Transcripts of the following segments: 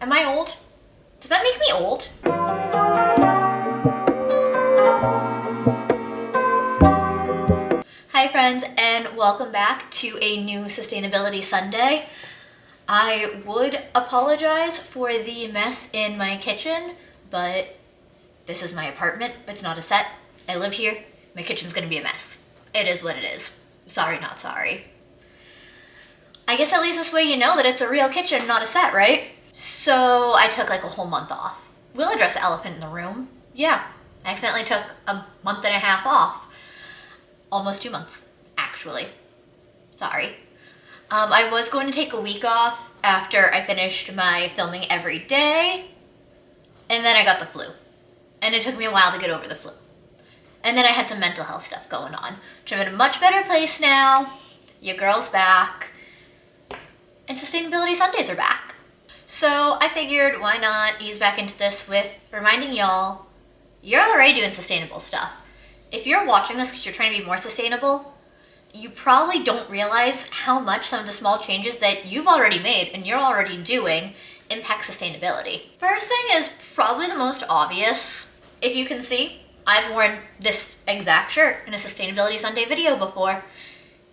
Am I old? Does that make me old? Hi friends, and welcome back to a new Sustainability Sunday. I would apologize for the mess in my kitchen, but this is my apartment. It's not a set. I live here. My kitchen's gonna be a mess. It is what it is. Sorry, not sorry. I guess at least this way you know that it's a real kitchen, not a set, right? So I took like a whole month off. We'll address the elephant in the room. Yeah, I accidentally took a month and a half off. Almost 2 months, actually. Sorry. I was going to take a week off after I finished my filming every day, and then I got the flu. And it took me a while to get over the flu. And then I had some mental health stuff going on, which I'm in a much better place now. Your girl's back. And Sustainability Sundays are back. So I figured why not ease back into this with reminding y'all, you're already doing sustainable stuff. If you're watching this because you're trying to be more sustainable, you probably don't realize how much some of the small changes that you've already made and you're already doing impact sustainability. First thing is probably the most obvious. If you can see, I've worn this exact shirt in a Sustainability Sunday video before.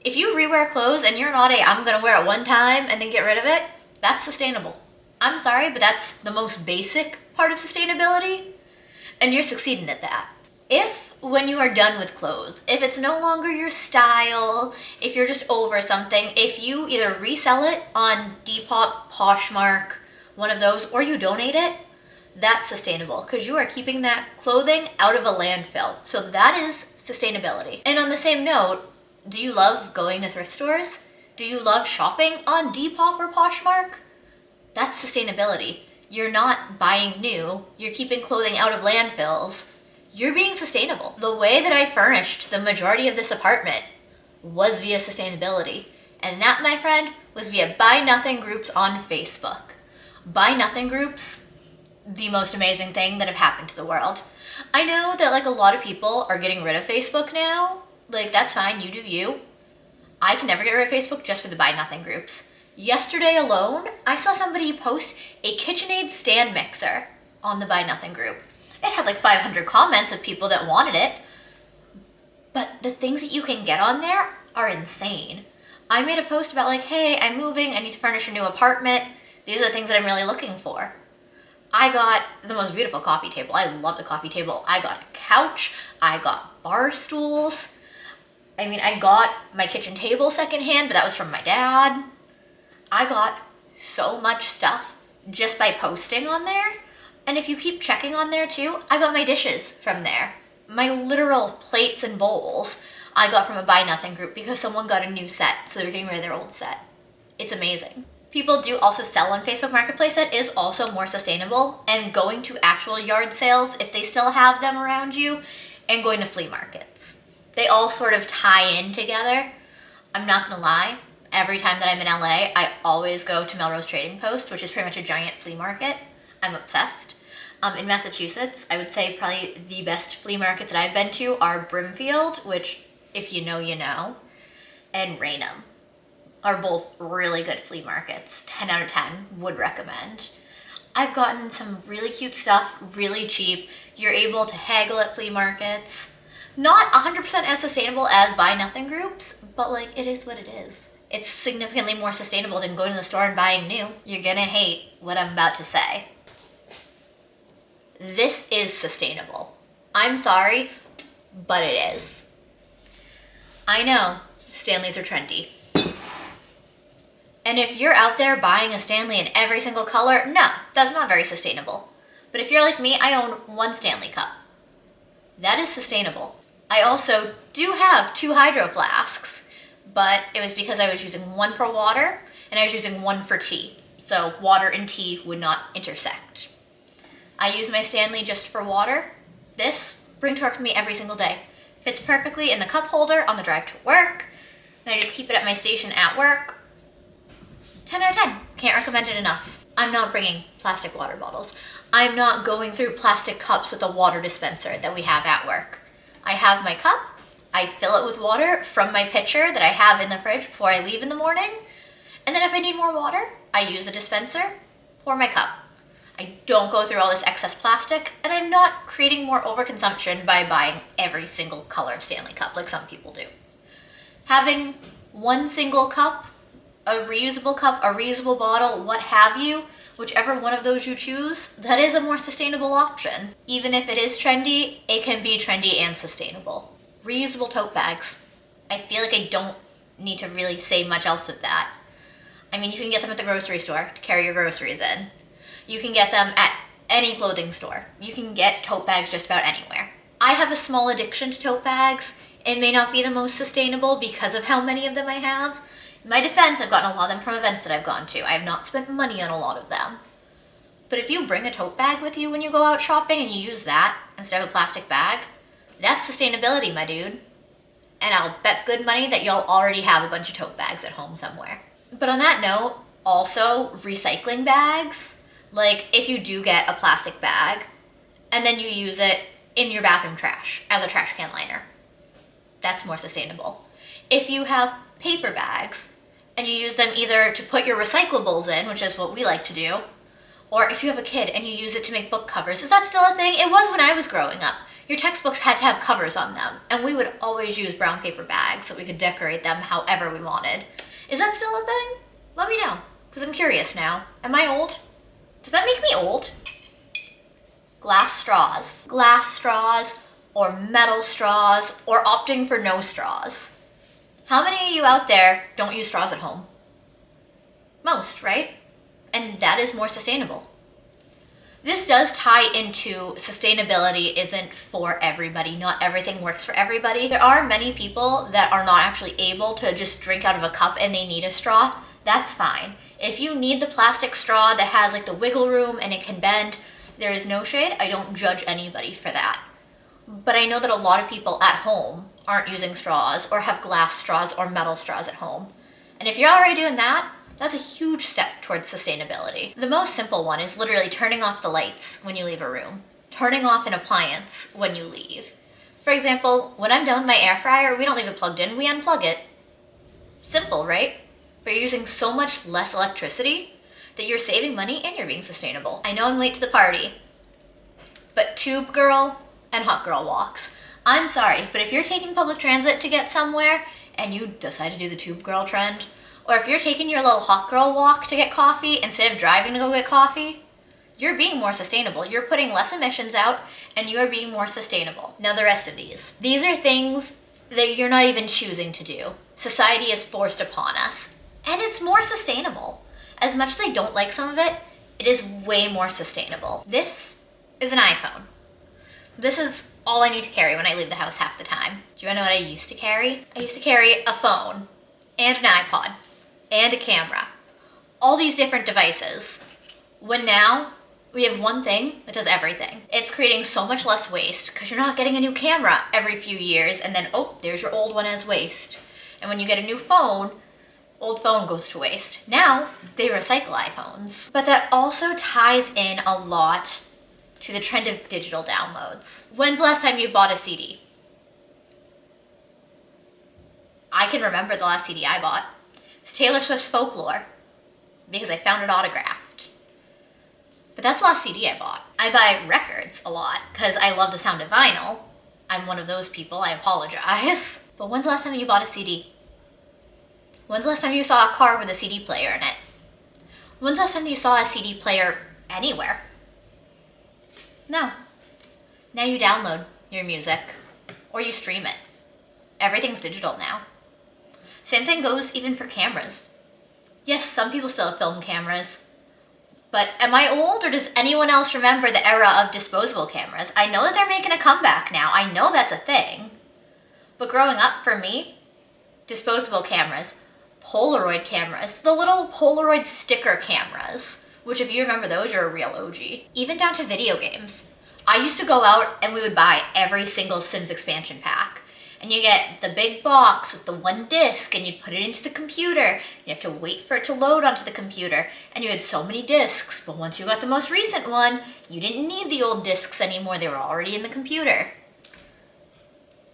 If you rewear clothes and you're not I'm gonna wear it one time and then get rid of it, that's sustainable. I'm sorry, but that's the most basic part of sustainability, and you're succeeding at that. If when you are done with clothes, if it's no longer your style, if you're just over something, if you either resell it on Depop, Poshmark, one of those, or you donate it, that's sustainable because you are keeping that clothing out of a landfill. So that is sustainability. And on the same note, do you love going to thrift stores? Do you love shopping on Depop or Poshmark? That's sustainability. You're not buying new, you're keeping clothing out of landfills. You're being sustainable. The way that I furnished the majority of this apartment was via sustainability. And that, my friend, was via Buy Nothing groups on Facebook. Buy Nothing groups, the most amazing thing that have happened to the world. I know that like a lot of people are getting rid of Facebook now. Like, that's fine, you do you. I can never get rid of Facebook just for the Buy Nothing groups. Yesterday alone, I saw somebody post a KitchenAid stand mixer on the Buy Nothing group. It had like 500 comments of people that wanted it, but the things that you can get on there are insane. I made a post about like, hey, I'm moving, I need to furnish a new apartment. These are the things that I'm really looking for. I got the most beautiful coffee table. I love the coffee table. I got a couch. I got bar stools. I mean, I got my kitchen table secondhand, but that was from my dad. I got so much stuff just by posting on there. And if you keep checking on there too, I got my dishes from there. My literal plates and bowls I got from a Buy Nothing group because someone got a new set, so they were getting rid of their old set. It's amazing. People do also sell on Facebook Marketplace that is also more sustainable, and going to actual yard sales if they still have them around you, and going to flea markets. They all sort of tie in together. I'm not gonna lie, every time that I'm in LA, I always go to Melrose Trading Post, which is pretty much a giant flea market. I'm obsessed. In Massachusetts, I would say probably the best flea markets that I've been to are Brimfield, which if you know, you know, and Raynham are both really good flea markets. 10 out of 10 would recommend. I've gotten some really cute stuff, really cheap. You're able to haggle at flea markets. Not 100% as sustainable as Buy Nothing groups, but like it is what it is. It's significantly more sustainable than going to the store and buying new. You're gonna hate what I'm about to say. This is sustainable. I'm sorry, but it is. I know, Stanleys are trendy. And if you're out there buying a Stanley in every single color, no, that's not very sustainable. But if you're like me, I own one Stanley cup. That is sustainable. I also do have 2 hydro flasks, but it was because I was using one for water and I was using one for tea. So water and tea would not intersect. I use my Stanley just for water. This brings to work with me every single day. Fits perfectly in the cup holder on the drive to work. Then I just keep it at my station at work. 10 out of 10. Can't recommend it enough. I'm not bringing plastic water bottles. I'm not going through plastic cups with a water dispenser that we have at work. I have my cup. I fill it with water from my pitcher that I have in the fridge before I leave in the morning. And then if I need more water, I use the dispenser or my cup. don't go through all this excess plastic, and I'm not creating more overconsumption by buying every single color of Stanley Cup like some people do. Having one single cup, a reusable cup, a reusable bottle, what have you, whichever one of those you choose, that is a more sustainable option. Even if it is trendy, it can be trendy and sustainable. Reusable tote bags. I feel like I don't need to really say much else with that. I mean, you can get them at the grocery store to carry your groceries in. You can get them at any clothing store. You can get tote bags just about anywhere. I have a small addiction to tote bags. It may not be the most sustainable because of how many of them I have. In my defense, I've gotten a lot of them from events that I've gone to. I have not spent money on a lot of them. But if you bring a tote bag with you when you go out shopping and you use that instead of a plastic bag, that's sustainability, my dude. And I'll bet good money that you'll already have a bunch of tote bags at home somewhere. But on that note, also recycling bags. Like if you do get a plastic bag and then you use it in your bathroom trash as a trash can liner, that's more sustainable. If you have paper bags and you use them either to put your recyclables in, which is what we like to do, or if you have a kid and you use it to make book covers, is that still a thing? It was when I was growing up. Your textbooks had to have covers on them, and we would always use brown paper bags so we could decorate them however we wanted. Is that still a thing? Let me know, because I'm curious now. Am I old? Does that make me old? Glass straws. Glass straws, or metal straws, or opting for no straws. How many of you out there don't use straws at home? Most, right? And that is more sustainable. This does tie into sustainability isn't for everybody. Not everything works for everybody. There are many people that are not actually able to just drink out of a cup and they need a straw. That's fine. If you need the plastic straw that has like the wiggle room and it can bend, there is no shade. I don't judge anybody for that. But I know that a lot of people at home aren't using straws or have glass straws or metal straws at home. And if you're already doing that, that's a huge step towards sustainability. The most simple one is literally turning off the lights when you leave a room, turning off an appliance when you leave. For example, when I'm done with my air fryer, we don't leave it plugged in, we unplug it. Simple, right? But you're using so much less electricity that you're saving money and you're being sustainable. I know I'm late to the party, but tube girl and hot girl walks. I'm sorry, but if you're taking public transit to get somewhere and you decide to do the tube girl trend, or if you're taking your little hot girl walk to get coffee instead of driving to go get coffee, you're being more sustainable. You're putting less emissions out and you're being more sustainable. Now the rest of these. These are things that you're not even choosing to do. Society is forced upon us. And it's more sustainable. As much as I don't like some of it, it is way more sustainable. This is an iPhone. This is all I need to carry when I leave the house half the time. Do you wanna know what I used to carry? I used to carry a phone and an iPod and a camera. All these different devices. When now, we have one thing that does everything. It's creating so much less waste because you're not getting a new camera every few years and then, oh, there's your old one as waste. And when you get a new phone, old phone goes to waste. Now, they recycle iPhones. But that also ties in a lot to the trend of digital downloads. When's the last time you bought a CD? I can remember the last CD I bought. It's Taylor Swift's Folklore, because I found it autographed. But that's the last CD I bought. I buy records a lot, because I love the sound of vinyl. I'm one of those people, I apologize. But when's the last time you bought a CD? When's the last time you saw a car with a CD player in it? When's the last time you saw a CD player anywhere? No. Now you download your music, or you stream it. Everything's digital now. Same thing goes even for cameras. Yes, some people still have film cameras, but am I old or does anyone else remember the era of disposable cameras? I know that they're making a comeback now. I know that's a thing. But growing up for me, disposable cameras, Polaroid cameras, the little Polaroid sticker cameras, which if you remember those, you're a real OG. Even down to video games. I used to go out and we would buy every single Sims expansion pack. And you get the big box with the one disc and you'd put it into the computer. You have to wait for it to load onto the computer. And you had so many discs, but once you got the most recent one, you didn't need the old discs anymore. They were already in the computer.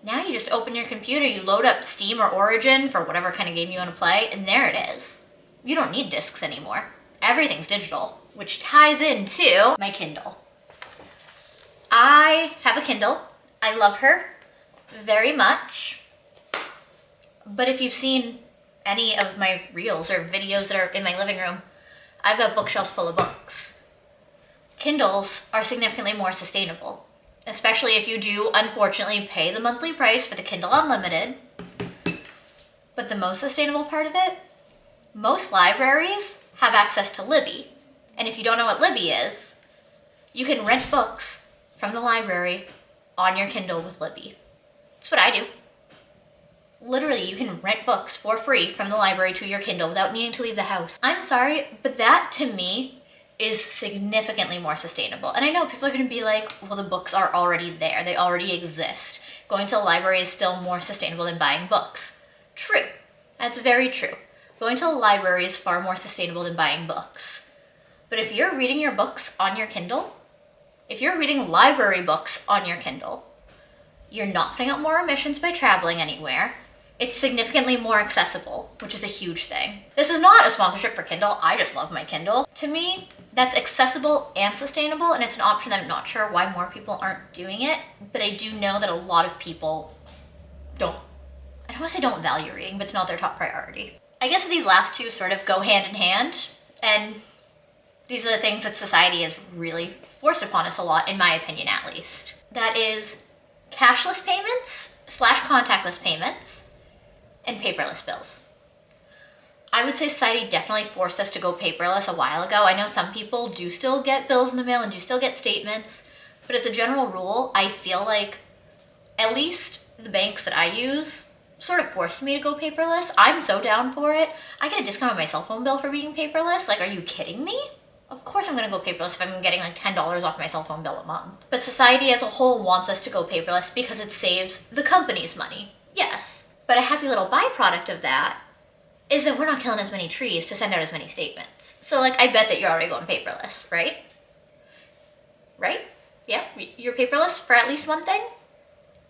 Now you just open your computer, you load up Steam or Origin for whatever kind of game you want to play, and there it is. You don't need discs anymore. Everything's digital. which ties into my Kindle. I have a Kindle. I love her very much. But if you've seen any of my reels or videos that are in my living room, I've got bookshelves full of books. Kindles are significantly more sustainable, especially if you do, unfortunately, pay the monthly price for the Kindle Unlimited. But the most sustainable part of it, most libraries have access to Libby. And if you don't know what Libby is, you can rent books from the library on your Kindle with Libby. That's what I do. Literally, you can rent books for free from the library to your Kindle without needing to leave the house. I'm sorry, but that to me is significantly more sustainable. And I know people are going to be like, well, the books are already there. They already exist. Going to the library is still more sustainable than buying books. True. That's very true. Going to the library is far more sustainable than buying books. But if you're reading your books on your Kindle, if you're reading library books on your Kindle, you're not putting out more emissions by traveling anywhere. It's significantly more accessible, which is a huge thing. This is not a sponsorship for Kindle. I just love my Kindle. To me, that's accessible and sustainable, and it's an option that I'm not sure why more people aren't doing it, but I do know that a lot of people don't, I don't want to say don't value reading, but it's not their top priority. I guess these last two sort of go hand in hand, and these are the things that society has really forced upon us a lot, in my opinion at least. That is cashless payments / contactless payments and paperless bills. I would say society definitely forced us to go paperless a while ago. I know some people do still get bills in the mail and do still get statements, but as a general rule, I feel like at least the banks that I use sort of forced me to go paperless. I'm so down for it. I get a discount on my cell phone bill for being paperless. Like, are you kidding me? Of course I'm gonna go paperless if I'm getting like $10 off my cell phone bill a month. But society as a whole wants us to go paperless because it saves the companies money. Yes, but a happy little byproduct of that is that we're not killing as many trees to send out as many statements. So like, I bet that you're already going paperless, right? Right? Yeah, you're paperless for at least one thing?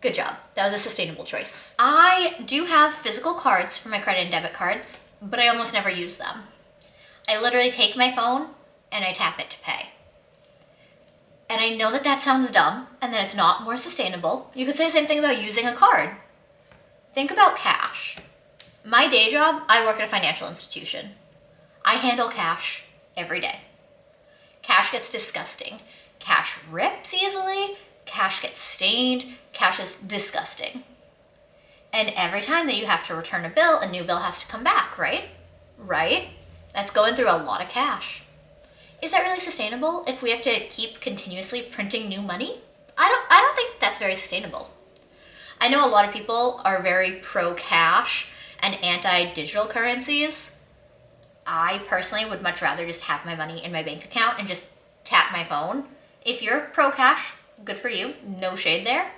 Good job. That was a sustainable choice. I do have physical cards for my credit and debit cards, but I almost never use them. I literally take my phone and I tap it to pay. And I know that that sounds dumb and that it's not more sustainable. You could say the same thing about using a card. Think about cash. My day job, I work at a financial institution. I handle cash every day. Cash gets disgusting. Cash rips easily. Cash gets stained. Cash is disgusting. And every time that you have to return a bill, a new bill has to come back, right? Right? That's going through a lot of cash. Is that really sustainable if we have to keep continuously printing new money? I don't think that's very sustainable. I know a lot of people are very pro-cash and anti-digital currencies. I personally would much rather just have my money in my bank account and just tap my phone. If you're pro-cash, good for you, no shade there.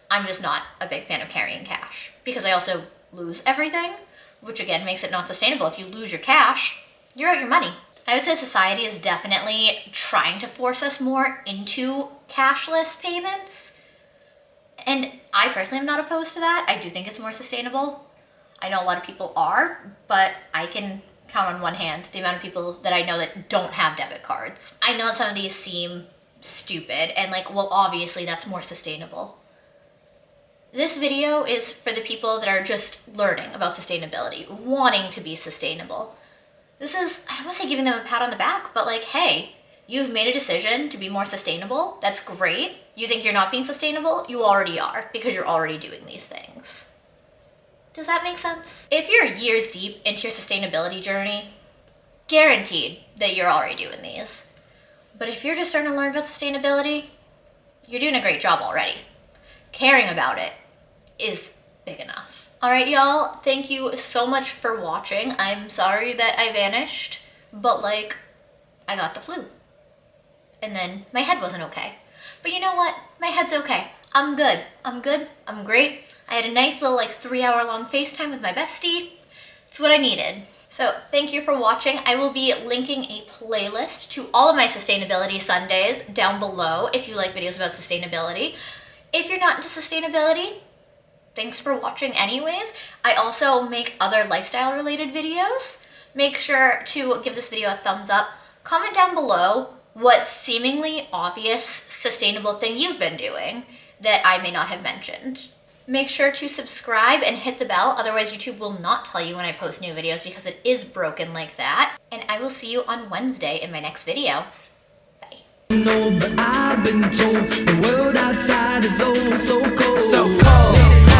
I'm just not a big fan of carrying cash because I also lose everything, which again makes it not sustainable. If you lose your cash, you're out your money. I would say society is definitely trying to force us more into cashless payments. And I personally am not opposed to that. I do think it's more sustainable. I know a lot of people are, but I can count on one hand the amount of people that I know that don't have debit cards. I know that some of these seem stupid and like, well, obviously that's more sustainable. This video is for the people that are just learning about sustainability, wanting to be sustainable. This is, I don't want to say giving them a pat on the back, but like, hey, you've made a decision to be more sustainable. That's great. You think you're not being sustainable? You already are because you're already doing these things. Does that make sense? If you're years deep into your sustainability journey, guaranteed that you're already doing these. But if you're just starting to learn about sustainability, you're doing a great job already. Caring about it is big enough. All right, y'all, thank you so much for watching. I'm sorry that I vanished, but like, I got the flu. And then my head wasn't okay. But you know what? My head's okay. I'm good. I'm good. I'm great. I had a nice little like 3-hour long FaceTime with my bestie. It's what I needed. So thank you for watching. I will be linking a playlist to all of my Sustainability Sundays down below if you like videos about sustainability. If you're not into sustainability, thanks for watching anyways. I also make other lifestyle related videos. Make sure to give this video a thumbs up, Comment down below what seemingly obvious sustainable thing you've been doing that I may not have mentioned. Make sure to subscribe and hit the bell, otherwise YouTube will not tell you when I post new videos because it is broken like that. And I will see you on Wednesday in my next video. Bye. No, but I've been told the world outside is oh so cold. So cold.